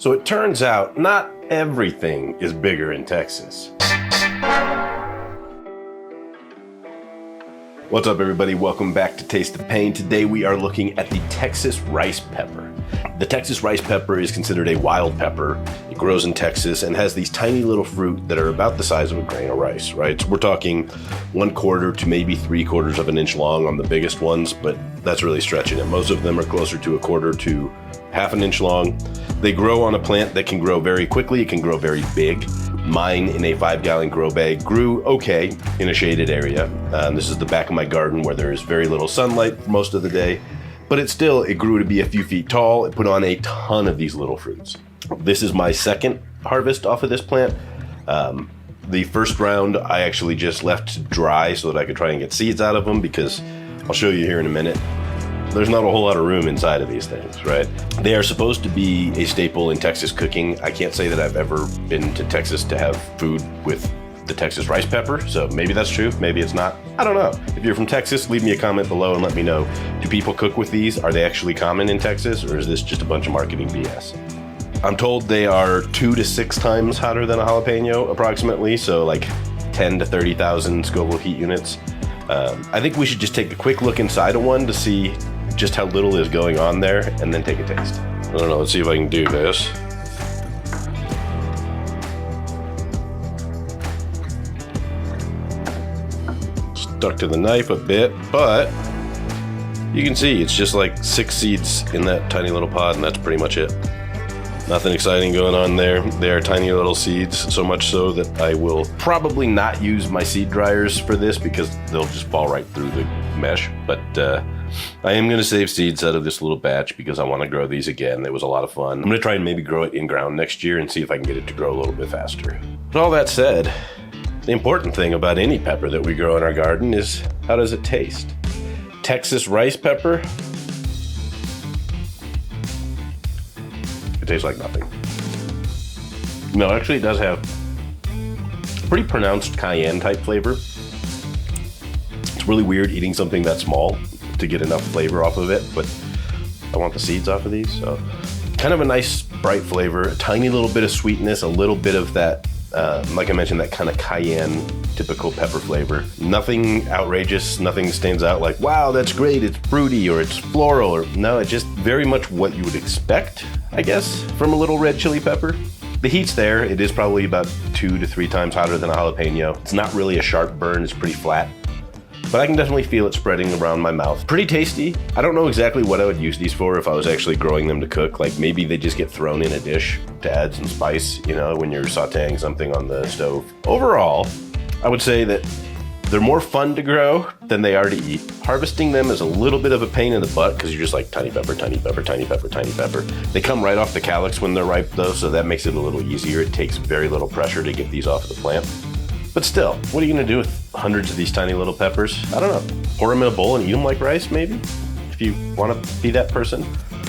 So it turns out not everything is bigger in Texas. What's up, everybody? Welcome back to Taste the Pain. Today we are looking at the Texas rice pepper. The Texas rice pepper is considered a wild pepper. It grows in Texas and has these tiny little fruit that are about the size of a grain of rice, right? So we're talking 1/4 to maybe 3/4 of an inch long on the biggest ones, but that's really stretching it. Most of them are closer to 1/4 to 1/2 an inch long. They grow on a plant that can grow very quickly. It can grow very big. Mine, in a 5-gallon grow bag, grew okay in a shaded area. This is the back of my garden where there is very little sunlight for most of the day, but it grew to be a few feet tall. It put on a ton of these little fruits. This is my second harvest off of this plant. The first round I actually just left dry so that I could try and get seeds out of them, because I'll show you here in a minute. There's not a whole lot of room inside of these things, right? They are supposed to be a staple in Texas cooking. I can't say that I've ever been to Texas to have food with the Texas rice pepper, so maybe that's true, maybe it's not. I don't know. If you're from Texas, leave me a comment below and let me know. Do people cook with these? Are they actually common in Texas, or is this just a bunch of marketing BS? I'm told they are 2 to 6 times hotter than a jalapeno, approximately, so like 10 to 30,000 Scoville heat units. I think we should just take a quick look inside of one to see just how little is going on there, and then take a taste. I don't know, let's see if I can do this. Stuck to the knife a bit, but you can see it's just like 6 seeds in that tiny little pod, and that's pretty much it. Nothing exciting going on there. They are tiny little seeds, so much so that I will probably not use my seed dryers for this because they'll just fall right through the mesh, but I am going to save seeds out of this little batch because I want to grow these again. It was a lot of fun. I'm going to try and maybe grow it in ground next year and see if I can get it to grow a little bit faster. But all that said, the important thing about any pepper that we grow in our garden is, how does it taste? Texas rice pepper, it tastes like nothing. No, actually it does have a pretty pronounced cayenne type flavor. It's really weird eating something that small to get enough flavor off of it, but I want the seeds off of these, so kind of a nice bright flavor, a tiny little bit of sweetness, a little bit of that, like I mentioned, that kind of cayenne typical pepper flavor. Nothing outrageous, nothing stands out like, wow, that's great, it's fruity or it's floral, or no, it's just very much what you would expect, I guess, from a little red chili pepper. The heat's there. It is probably about 2 to 3 times hotter than a jalapeno. It's not really a sharp burn, it's pretty flat, but I can definitely feel it spreading around my mouth. Pretty tasty. I don't know exactly what I would use these for if I was actually growing them to cook. Like maybe they just get thrown in a dish to add some spice, you know, when you're sauteing something on the stove. Overall, I would say that they're more fun to grow than they are to eat. Harvesting them is a little bit of a pain in the butt because you're just like tiny pepper, tiny pepper, tiny pepper, tiny pepper. They come right off the calyx when they're ripe though, so that makes it a little easier. It takes very little pressure to get these off of the plant. But still, what are you gonna do with hundreds of these tiny little peppers? I don't know. Pour them in a bowl and eat them like rice, maybe? If you wanna be that person.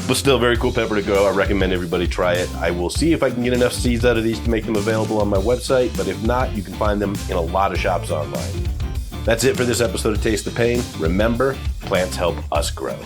But still, very cool pepper to grow. I recommend everybody try it. I will see if I can get enough seeds out of these to make them available on my website, but if not, you can find them in a lot of shops online. That's it for this episode of Taste the Pain. Remember, plants help us grow.